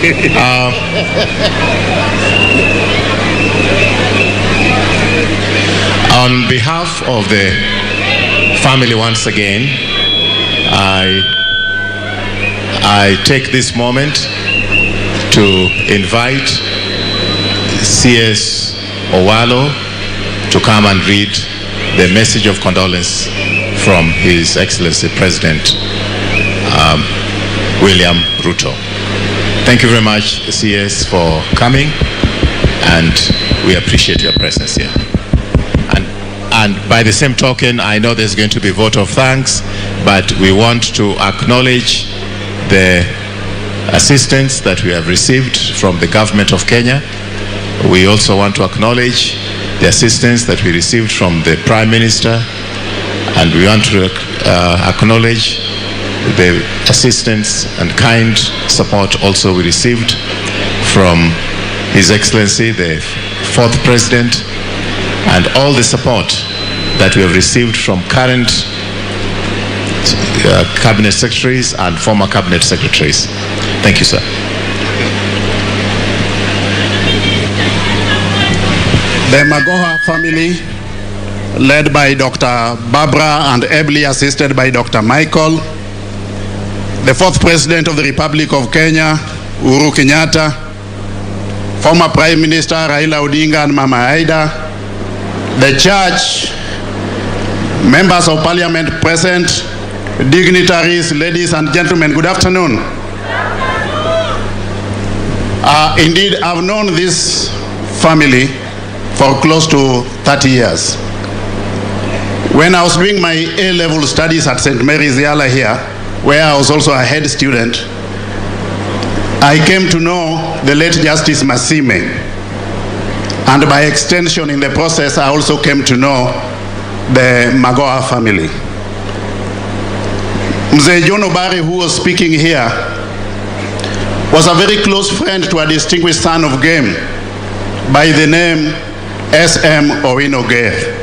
On behalf of the family, once again, I take this moment to invite CS Owalo to come and read the message of condolence from His Excellency President William Ruto. Thank you very much, CS, for coming, and we appreciate your presence here. And by the same token, I know there's going to be a vote of thanks, but we want to acknowledge the assistance that we have received from the government of Kenya. We also want to acknowledge the assistance that we received from the Prime Minister, and we want to acknowledge the assistance and kind support also we received from His Excellency, the fourth President, and all the support that we have received from current cabinet secretaries and former cabinet secretaries. Thank you, sir. The Magoha family, led by Dr. Barbara and ably assisted by Dr. Michael, the fourth President of the Republic of Kenya, Uhuru Kenyatta, former Prime Minister Raila Odinga and Mama Aida, the church, members of parliament present, dignitaries, ladies and gentlemen, good afternoon. Indeed, I've known this family for close to 30 years. When I was doing my A-level studies at St. Mary's Yala here, where I was also a head student, I came to know the late Justice Masime. And by extension in the process, I also came to know the Magoha family. Mzee John Obare, who was speaking here, was a very close friend to a distinguished son of game by the name S.M. Owino Gere,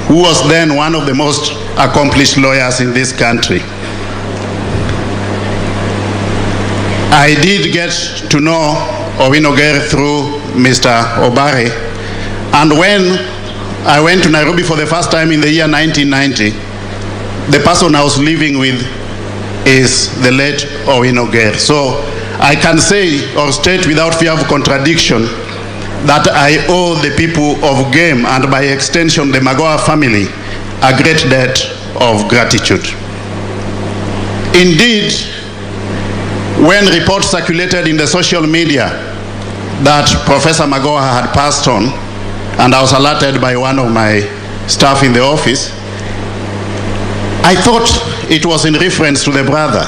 who was then one of the most accomplished lawyers in this country. I did get to know Owino Gere through Mr. Obare, and when I went to Nairobi for the first time in the year 1990, the person I was living with is the late Owino Gere. So I can say or state without fear of contradiction that I owe the people of Game, and by extension the Magoha family, a great debt of gratitude. Indeed, when reports circulated in the social media that Professor Magoha had passed on, and I was alerted by one of my staff in the office, I thought it was in reference to the brother.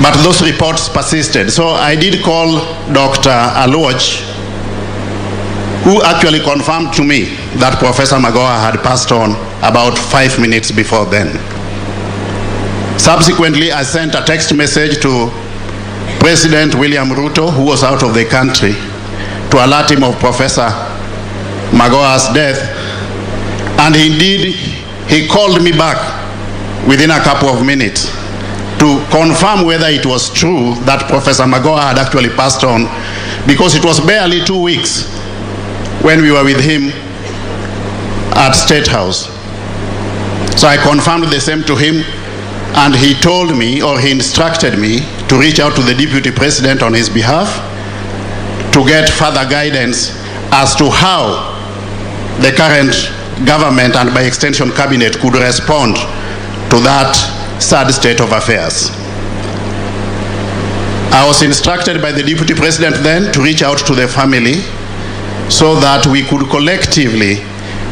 But those reports persisted. So I did call Dr. Aloch, who actually confirmed to me that Professor Magoha had passed on about 5 minutes before then. Subsequently, I sent a text message to President William Ruto, who was out of the country, to alert him of Professor Magoha's death. And indeed, he called me back within a couple of minutes to confirm whether it was true that Professor Magoha had actually passed on, because it was barely 2 weeks when we were with him at State House. So I confirmed the same to him, and he told me, or he instructed me, to reach out to the Deputy President on his behalf to get further guidance as to how the current government and by extension cabinet could respond to that sad state of affairs. I was instructed by the Deputy President then to reach out to the family so that we could collectively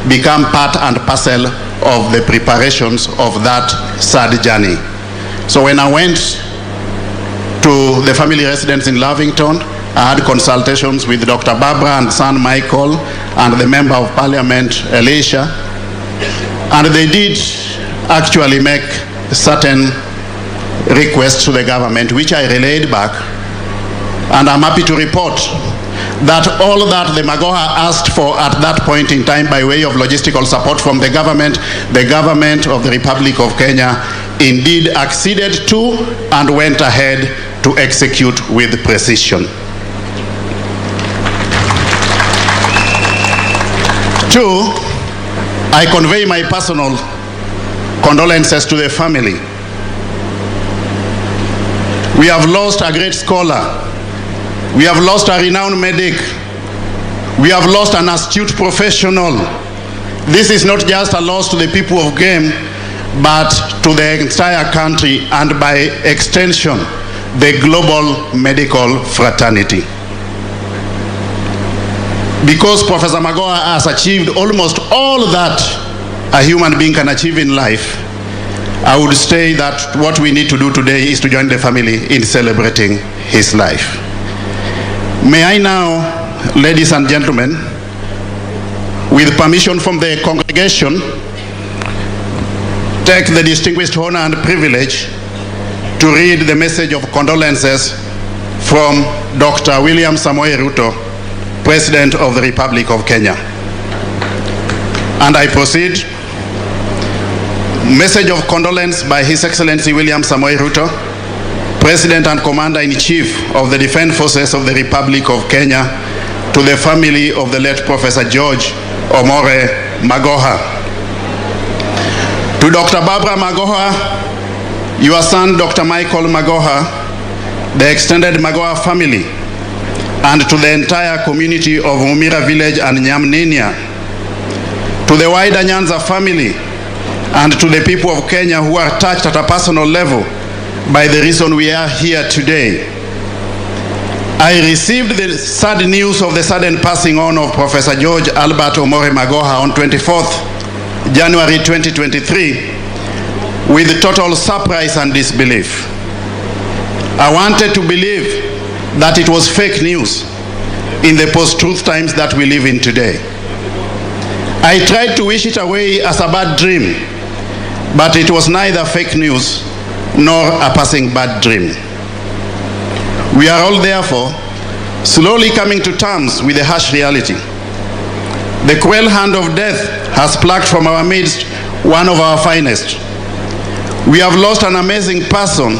become part and parcel of the preparations of that sad journey. So when I went to the family residence in Lavington, I had consultations with Dr. Barbara and son Michael and the Member of Parliament Elisha, and they did actually make certain requests to the government, which I relayed back, and I'm happy to report that all that the Magoha asked for at that point in time by way of logistical support from the government of the Republic of Kenya indeed acceded to and went ahead to execute with precision. Two, I convey my personal condolences to the family. We have lost a great scholar. We have lost a renowned medic. We have lost an astute professional. This is not just a loss to the people of Game, but to the entire country and by extension, the global medical fraternity. Because Professor Magoha has achieved almost all that a human being can achieve in life, I would say that what we need to do today is to join the family in celebrating his life. May I now, ladies and gentlemen, with permission from the congregation, take the distinguished honor and privilege to read the message of condolences from Dr. William Samoei Ruto, President of the Republic of Kenya. And I proceed. Message of condolence by His Excellency William Samoei Ruto, President and Commander-in-Chief of the Defense Forces of the Republic of Kenya, to the family of the late Professor George Omore Magoha. To Dr. Barbara Magoha, your son Dr. Michael Magoha, the extended Magoha family, and to the entire community of Umira village and Nyamninia, to the wider Nyanza family, and to the people of Kenya who are touched at a personal level by the reason we are here today. I received the sad news of the sudden passing on of Professor George Albert Omore Magoha on 24th January 2023 with total surprise and disbelief. I wanted to believe that it was fake news in the post-truth times that we live in today. I tried to wish it away as a bad dream, but it was neither fake news nor a passing bad dream. We are all therefore slowly coming to terms with the harsh reality. The cruel hand of death has plucked from our midst one of our finest. We have lost an amazing person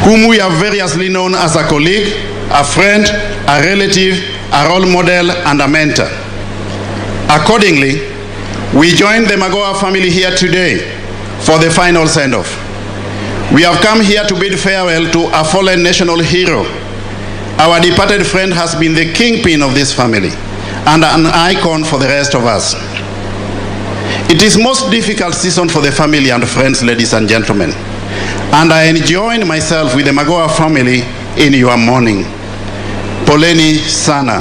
whom we have variously known as a colleague, a friend, a relative, a role model, and a mentor. Accordingly, we join the Magoha family here today for the final send-off. We have come here to bid farewell to a fallen national hero. Our departed friend has been the kingpin of this family and an icon for the rest of us. It is most difficult season for the family and friends, ladies and gentlemen, and I join myself with the Magoha family in your mourning. Poleni sana.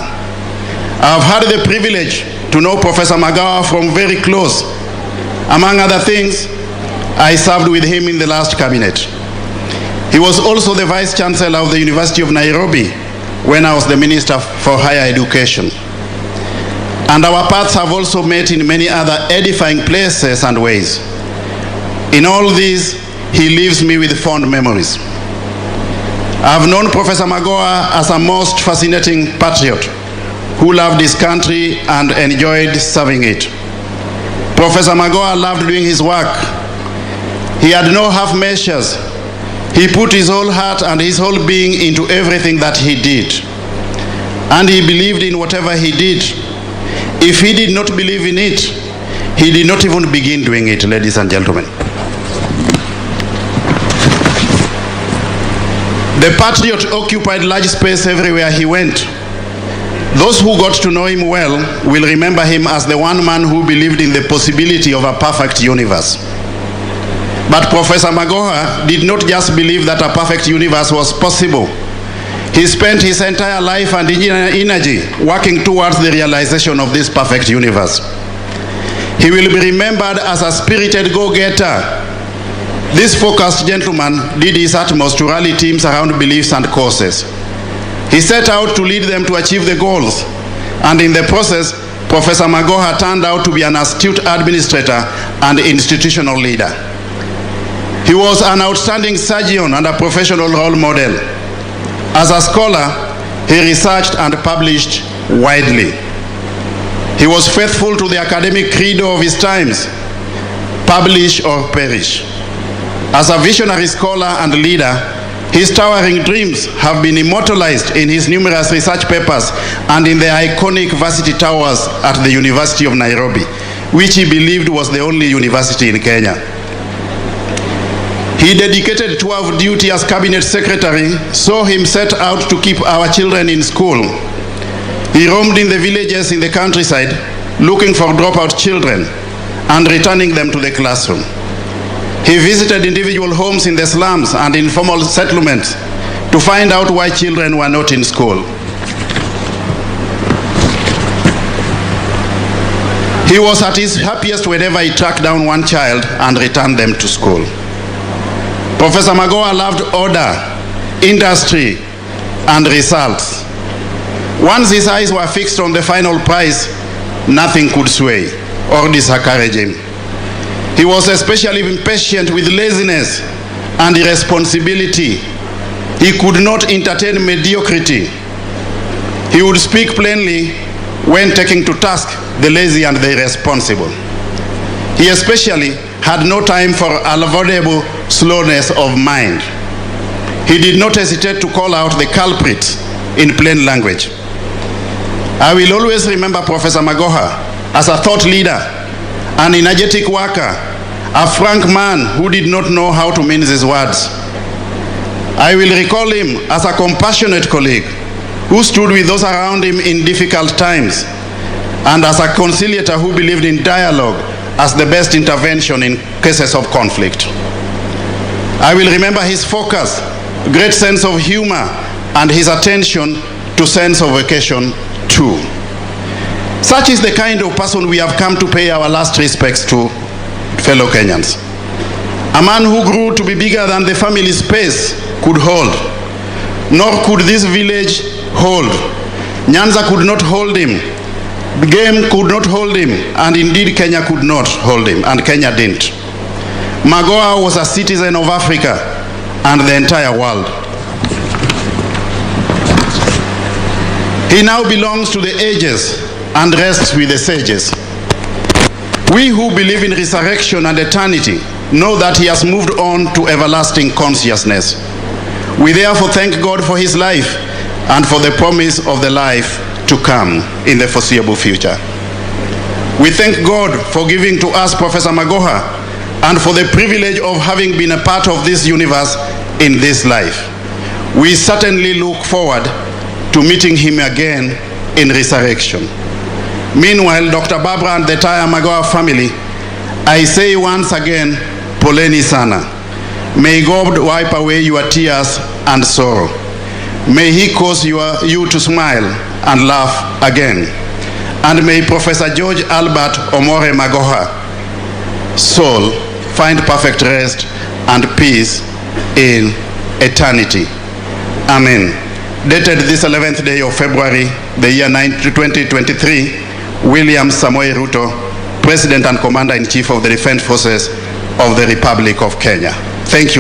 I have had the privilege to know Professor Magoha from very close. Among other things, I served with him in the last cabinet. He was also the Vice Chancellor of the University of Nairobi when I was the Minister for Higher Education. And our paths have also met in many other edifying places and ways. In all these, he leaves me with fond memories. I have known Professor Magoha as a most fascinating patriot who loved his country and enjoyed serving it. Professor Magoha loved doing his work. He had no half measures. He put his whole heart and his whole being into everything that he did. And he believed in whatever he did. If he did not believe in it, he did not even begin doing it, ladies and gentlemen. The patriot occupied large space everywhere he went. Those who got to know him well will remember him as the one man who believed in the possibility of a perfect universe. But Professor Magoha did not just believe that a perfect universe was possible. He spent his entire life and energy working towards the realization of this perfect universe. He will be remembered as a spirited go-getter. This focused gentleman did his utmost to rally teams around beliefs and causes. He set out to lead them to achieve the goals, and in the process, Professor Magoha turned out to be an astute administrator and institutional leader. He was an outstanding surgeon and a professional role model. As a scholar, he researched and published widely. He was faithful to the academic credo of his times, publish or perish. As a visionary scholar and leader, his towering dreams have been immortalized in his numerous research papers and in the iconic varsity towers at the University of Nairobi, which he believed was the only university in Kenya. He dedicated 12 duty as cabinet secretary, saw him set out to keep our children in school. He roamed in the villages in the countryside, looking for dropout children and returning them to the classroom. He visited individual homes in the slums and informal settlements to find out why children were not in school. He was at his happiest whenever he tracked down one child and returned them to school. Professor Magoha loved order, industry, and results. Once his eyes were fixed on the final prize, nothing could sway or discourage him. He was especially impatient with laziness and irresponsibility. He could not entertain mediocrity. He would speak plainly when taking to task the lazy and the irresponsible. He especially had no time for avoidable slowness of mind. He did not hesitate to call out the culprit in plain language. I will always remember Professor Magoha as a thought leader, an energetic worker, a frank man who did not know how to mince his words. I will recall him as a compassionate colleague who stood with those around him in difficult times, and as a conciliator who believed in dialogue as the best intervention in cases of conflict. I will remember his focus, great sense of humor, and his attention to sense of occasion too. Such is the kind of person we have come to pay our last respects to, fellow Kenyans. A man who grew to be bigger than the family space could hold, nor could this village hold. Nyanza could not hold him, game could not hold him, and indeed Kenya could not hold him, and Kenya didn't. Magoha was a citizen of Africa and the entire world. He now belongs to the ages and rests with the sages. We who believe in resurrection and eternity know that he has moved on to everlasting consciousness. We therefore thank God for his life and for the promise of the life to come in the foreseeable future. We thank God for giving to us Professor Magoha and for the privilege of having been a part of this universe in this life. We certainly look forward to meeting him again in resurrection. Meanwhile, Dr. Barbara and the entire Magoha family, I say once again, poleni sana. May God wipe away your tears and sorrow. May he cause you to smile and laugh again. And may Professor George Albert Omore Magoha soul find perfect rest and peace in eternity. Amen. Dated this 11th day of February, the year 2023, William Samoei Ruto, President and Commander-in-Chief of the Defense Forces of the Republic of Kenya. Thank you.